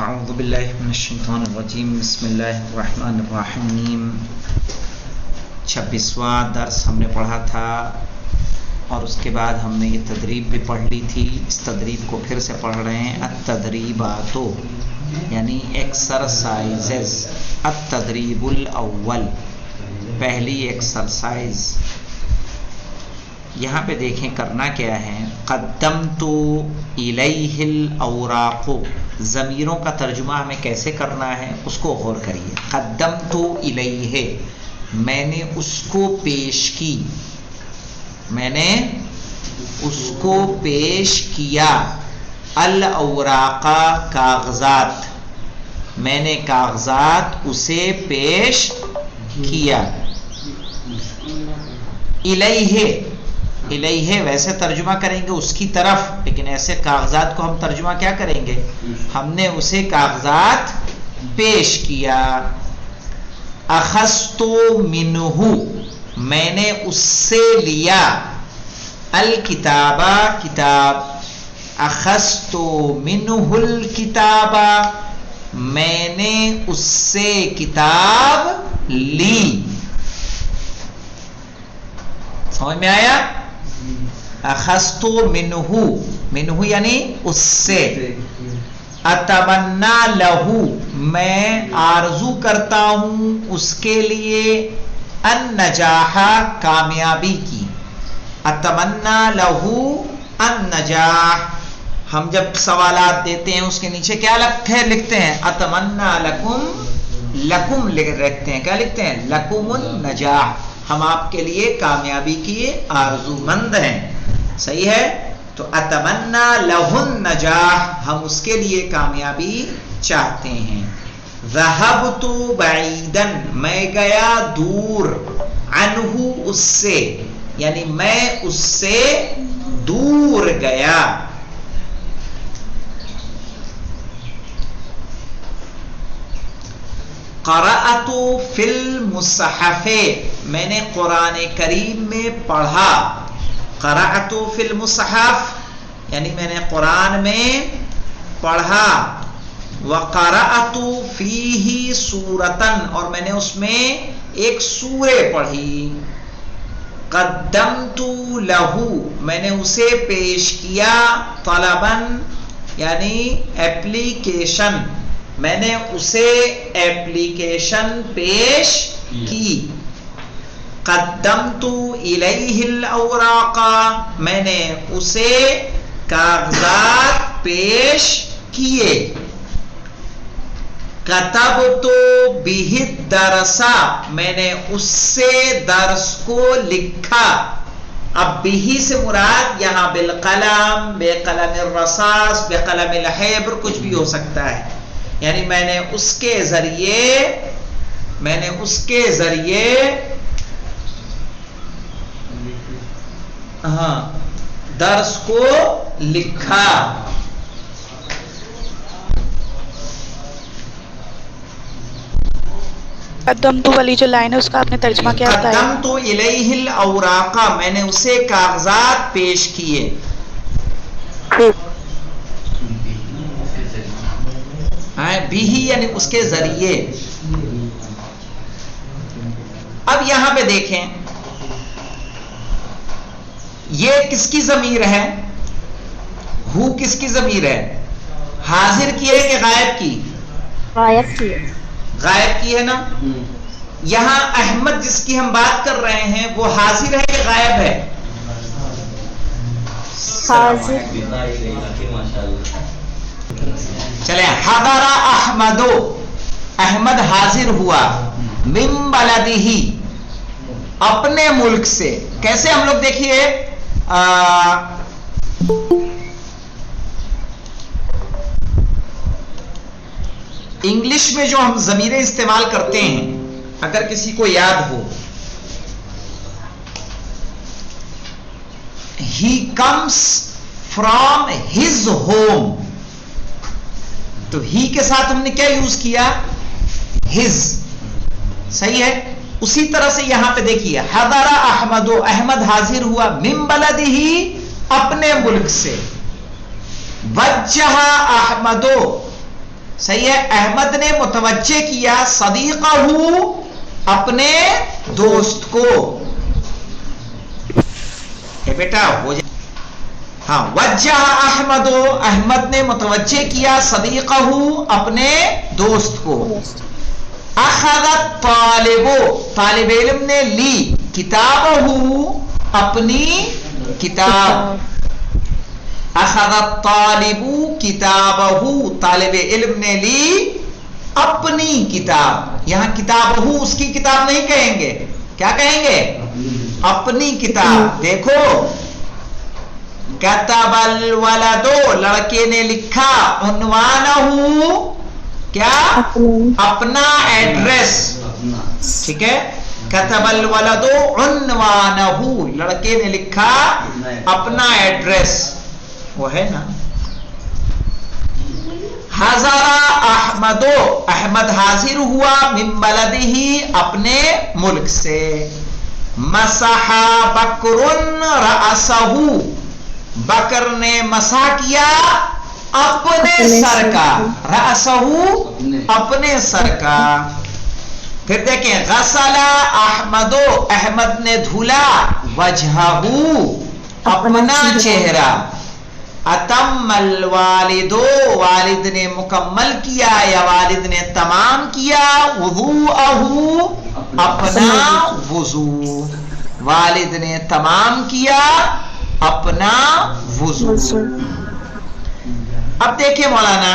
اعوذ باللہ من الشیطان الرجیم بسم اللہ الرحمن الرحیم 26واں درس ہم نے پڑھا تھا اور اس کے بعد ہم نے یہ تدریب بھی پڑھ لی تھی. اس تدریب کو پھر سے پڑھ رہے ہیں. التدریبات یعنی ایکسرسائزز. التدریب الاول پہلی ایکسرسائز. یہاں پہ دیکھیں کرنا کیا ہے. قدمت الیہ الاوراق. ضمیروں کا ترجمہ ہمیں کیسے کرنا ہے اس کو غور کریے. قدمت الیہ میں نے اس کو پیش کی. میں نے اس کو پیش کیا. الاوراق کاغذات. میں نے کاغذات اسے پیش کیا. الیہ الیہ ویسے ترجمہ کریں گے اس کی طرف، لیکن ایسے کاغذات کو ہم ترجمہ کیا کریں گے؟ ہم نے اسے کاغذات پیش کیا. اخذت منہ میں نے اس سے لیا. الکتاب کتاب. اخذت منہ الکتاب میں نے اس سے کتاب لی. سمجھ میں آیا؟ اخذت منہ، منہ یعنی اس سے. اتمنا لہو میں آرزو کرتا ہوں اس کے لیے. النجاح کامیابی کی. اتمنا لہو النجاح. ہم جب سوالات دیتے ہیں اس کے نیچے کیا لکھتے ہیں؟ اتمنا لکم. لکم لکھتے ہیں. کیا لکھتے ہیں؟ لکم النجاح. ہم آپ کے لیے کامیابی کی آرزو مند ہیں. صحیح ہے؟ تو اتمنا لہ النجاح ہم اس کے لیے کامیابی چاہتے ہیں. ذہبت بعیدا میں گیا دور. عنہ اس سے یعنی میں اس سے دور گیا. قرأت فی المصحف میں نے قرآن کریم میں پڑھا. قرأت فی المصحف یعنی میں نے قرآن میں پڑھا. وقرأت فیہ سورتن اور میں نے اس میں ایک سورہ پڑھی. قدمت لہو میں نے اسے پیش کیا. طلبن یعنی ایپلیکیشن میں نے اسے ایپلیکیشن پیش کی. قدمت الیہ الاوراق میں نے اسے کاغذات پیش کیے. کتبت بہ الدرس میں نے اس سے درس کو لکھا. اب بہ سے مراد یہاں بالقلم، بقلم الرصاص، بقلم الحبر کچھ بھی ہو سکتا ہے. یعنی میں نے اس کے ذریعے درس کو لکھا. قدمت والی جو لائن ہے اس کا آپ نے ترجمہ کیا بتایا؟ قدمت الیہ الاوراق میں نے اسے کاغذات پیش کیے. بھی یعنی اس کے ذریعے. اب یہاں پہ دیکھیں یہ کس کی ضمیر ہے؟ ہو کس کی ضمیر ہے؟ حاضر کی ہے کہ غائب کی؟ غائب کی. غائب کی ہے نا. یہاں احمد جس کی ہم بات کر رہے ہیں وہ حاضر ہے کہ غائب ہے؟ حاضر. چلیں. حضر احمد احمد حاضر ہوا. من بلدہ اپنے ملک سے. کیسے ہم لوگ دیکھیے انگلش میں جو ہم ضمیریں استعمال کرتے ہیں اگر کسی کو یاد ہو، he comes from his home تو ہی کے ساتھ ہم نے کیا یوز کیا؟ his. صحیح ہے؟ اسی طرح سے یہاں پہ دیکھیے حضر احمد احمد حاضر ہوا. من بلدہ اپنے ملک سے. وجہ احمد صحیح ہے. احمد نے متوجہ کیا صدیقہ اپنے دوست کو. بیٹا ہو جائے. ہاں وجہ احمد احمد نے متوجہ کیا صدیقہ اپنے دوست کو. اخذت طالب طالب علم نے لی کتابہ اپنی کتاب. اخذت طالب کتابہ طالب علم نے لی اپنی کتاب. یہاں کتابہ اس کی کتاب نہیں کہیں گے, کیا کہیں گے؟ اپنی کتاب. دیکھو کتب الولد لڑکے نے لکھا عنوانہ کیا؟ اپنا ایڈریس. ٹھیک ہے. کتب الولد عنوانہ لڑکے نے لکھا اپنا ایڈریس. وہ ہے نا. حضر احمد احمد حاضر ہوا من بلدہ اپنے ملک سے. مسح بکر رأسہ بکر نے مسح کیا اپنے سر کا. رأسہ اپنے سر کا. پھر دیکھیں غسل احمد احمد نے دھولا وجہہ اپنا چہرہ. اتم الوالد والد نے مکمل کیا یا والد نے تمام کیا وضوءہ اپنا وضو. والد نے تمام کیا اپنا وضو. اب دیکھیں مولانا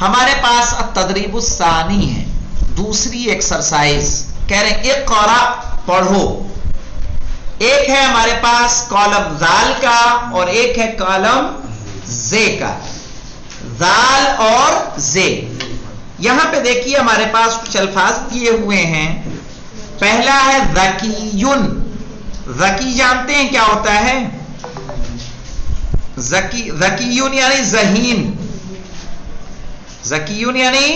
ہمارے پاس التدریب الثانی ہے, دوسری ایکسرسائز. کہہ رہے ہیں اقرا پڑھو. ایک ہے ہمارے پاس کالم زال کا اور ایک ہے کالم زے کا. زال اور زے. یہاں پہ دیکھیے ہمارے پاس کچھ الفاظ دیے ہوئے ہیں. پہلا ہے ذکیٌ. ذکی جانتے ہیں کیا ہوتا ہے؟ ذکیٌ یعنی ذہین. ذکیٌ یعنی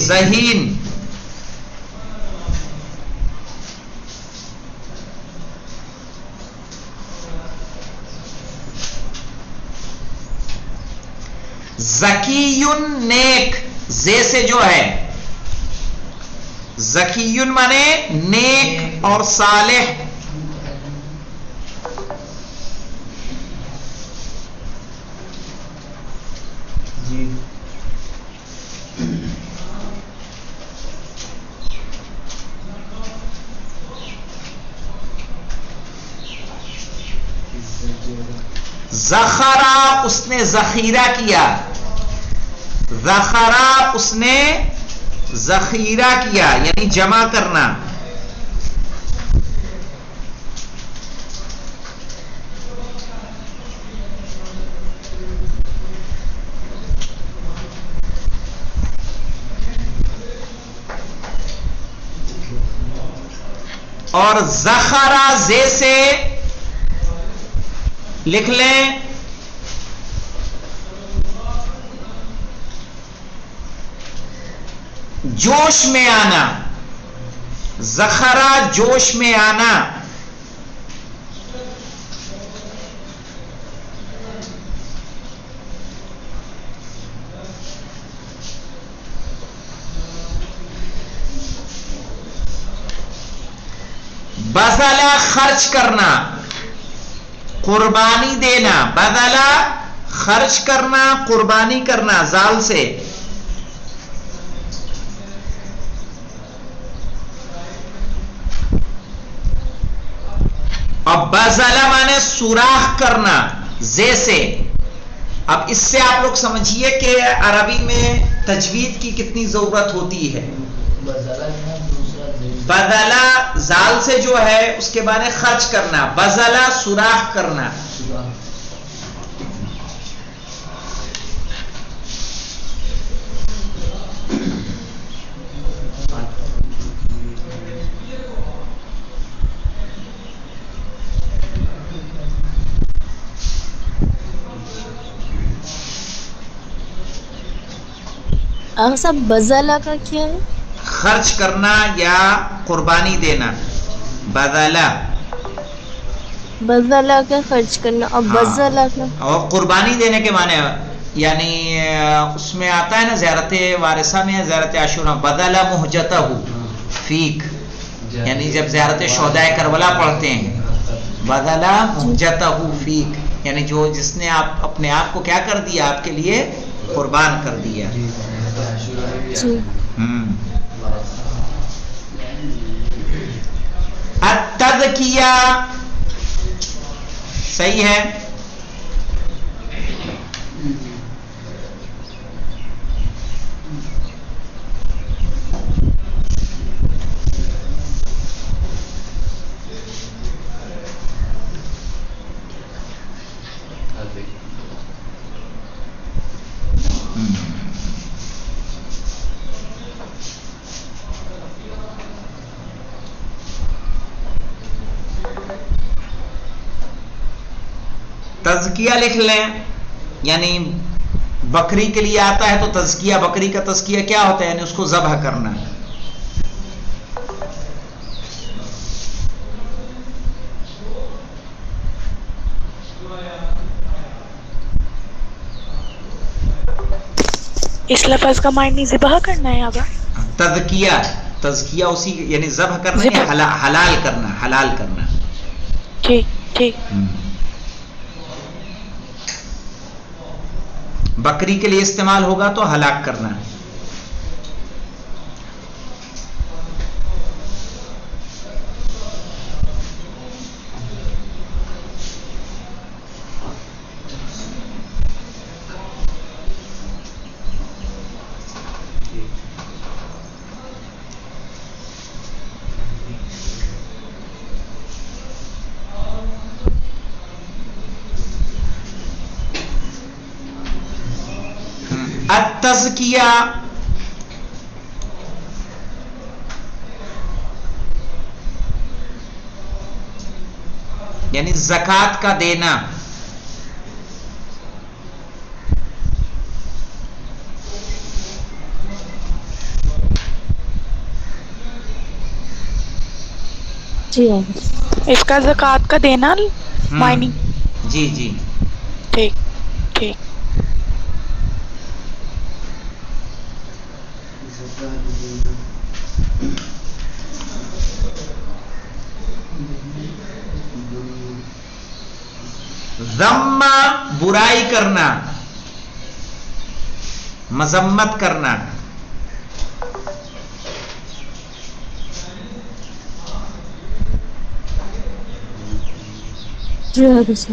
ذہین. ذکیٌ نیک. زے سے جو ہے ذکیٌ مانے نیک اور صالح. ذخرہ اس نے ذخیرہ کیا. ذخرہ اس نے ذخیرہ کیا یعنی جمع کرنا. اور ذخرہ زے سے لکھ لیں جوش میں آنا. ذخرہ جوش میں آنا. بذلا خرچ کرنا, قربانی دینا. بذلا خرچ کرنا, قربانی کرنا زال سے. اب بذلا مانے سوراخ کرنا زے سے. اب اس سے آپ لوگ سمجھیے کہ عربی میں تجوید کی کتنی ضرورت ہوتی ہے. بذلا زال سے جو ہے اس کے معنی خرچ کرنا. بذلا سوراخ کرنا. صاحب بذلا کا کیا ہے؟ خرچ کرنا یا قربانی دینا. بذلا بذلا کا خرچ کرنا اور بذلا کا اور قربانی دینے کے معنی یعنی اس میں آتا ہے نا زیارت وارثہ میں زیارت عاشورہ بدل مہجتہ فیک، یعنی جب زیارت شہداء کربلا پڑھتے ہیں بدل مہجتہ فیک، یعنی جو جس نے آپ اپنے آپ کو کیا کر دیا، آپ کے لیے قربان کر دیا. التذکیہ صحیح ہے. تزکیہ لکھ لیں، یعنی بکری کے لیے آتا ہے تو تزکیہ، بکری کا تزکیہ کیا ہوتا ہے، یعنی اس کو ذبح کرنا. اس لفظ کا معنی ذبح کرنا ہے اب. تزکیہ، تزکیہ اسی یعنی ذبح کرنا یا حلال کرنا، حلال کرنا. ٹھیک ٹھیک. بکری کے لیے استعمال ہوگا تو ہلاک کرنا. التزکیہ یعنی زکوٰۃ کا دینا. جی اس کا زکوٰۃ کا دینا معنی. جی جی ٹھیک ٹھیک. ذم برائی کرنا، مذمت کرنا. جی حضرت.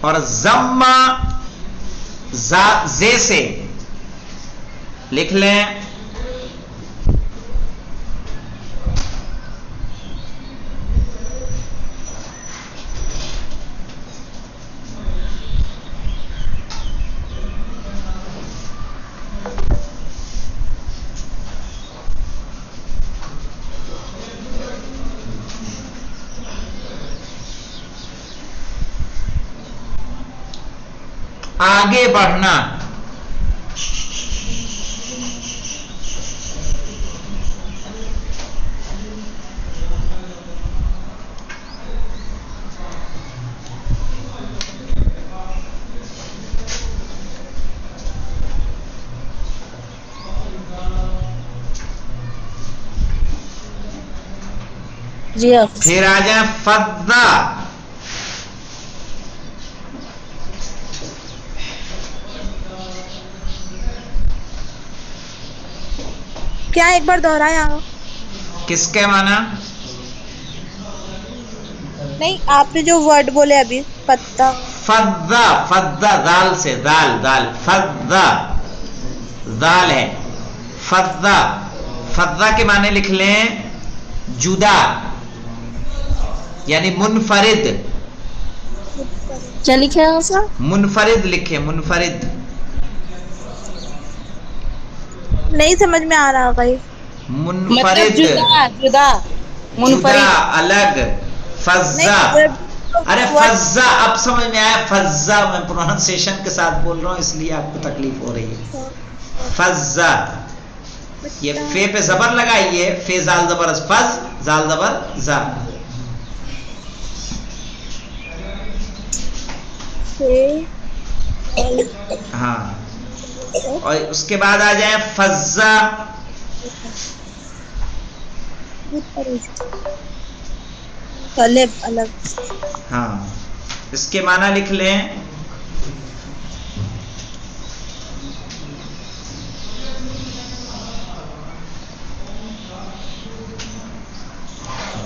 اور ذم زے سے لکھ لیں آگے بڑھنا. جی پھر آ جائیں فضا. کیا ایک بار دوہرایا؟ کس کے معنی؟ نہیں، آپ نے جو ورڈ بولے ابھی پتا. فضا، فضا دال سے، دال دال فضا دال ہے. فضا، فضا کے معنی لکھ لیں جدا، یعنی منفرد. کیا لکھا ہے سر؟ منفرد لکھے، منفرد. نہیں سمجھ میں آ رہا بھائی. منفرد، جدا جدا منفرد الگ. فضا، ارے فضا اب سمجھ میں آیا. فضا میں پروننسیشن کے ساتھ بول رہا ہوں اس لیے آپ کو تکلیف ہو رہی ہے. فضا یہ فے پہ زبر لگائیے، فے زال زبر فز، زال زبر زا. ہاں، اور اس کے بعد آ جائیں فزا. الگ الگ. ہاں، اس کے معنی لکھ لیں.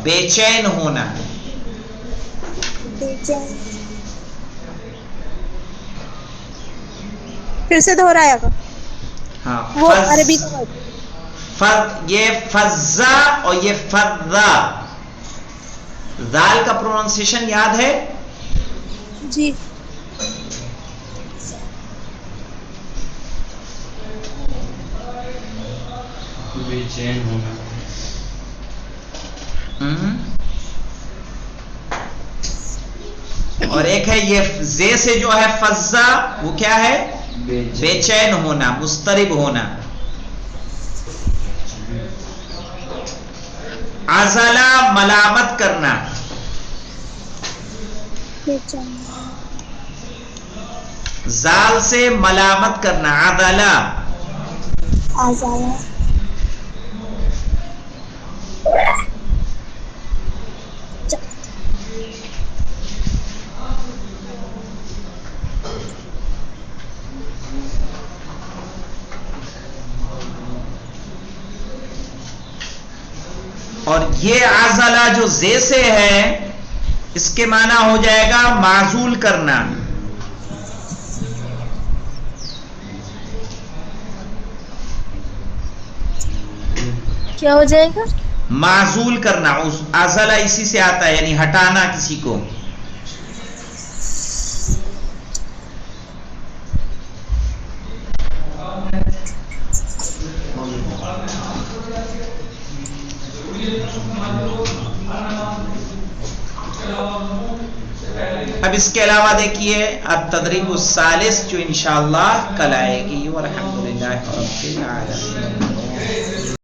بے چین ہونا. پھر سے دہرایا گا. ہاں، وہ عربی کا ورڈ. یہ فزا اور یہ فضا. دال کا پروننسیشن یاد ہے؟ جی. بے چین ہونا. اور ایک ہے یہ زے سے جو ہے فزا، وہ کیا ہے؟ بے چین ہونا، مضطرب ہونا. عزلا ملامت کرنا. زال سے ملامت کرنا، عدلا. آزایا. اور یہ عزلا جو زے سے ہے، اس کے معنی ہو جائے گا معزول کرنا. کیا ہو جائے گا؟ معزول کرنا. عزلا اسی سے آتا ہے، یعنی ہٹانا کسی کو. اب اس کے علاوہ دیکھیے التدریب الثالث جو انشاءاللہ کل آئے گی. والحمدللہ رب العالمین.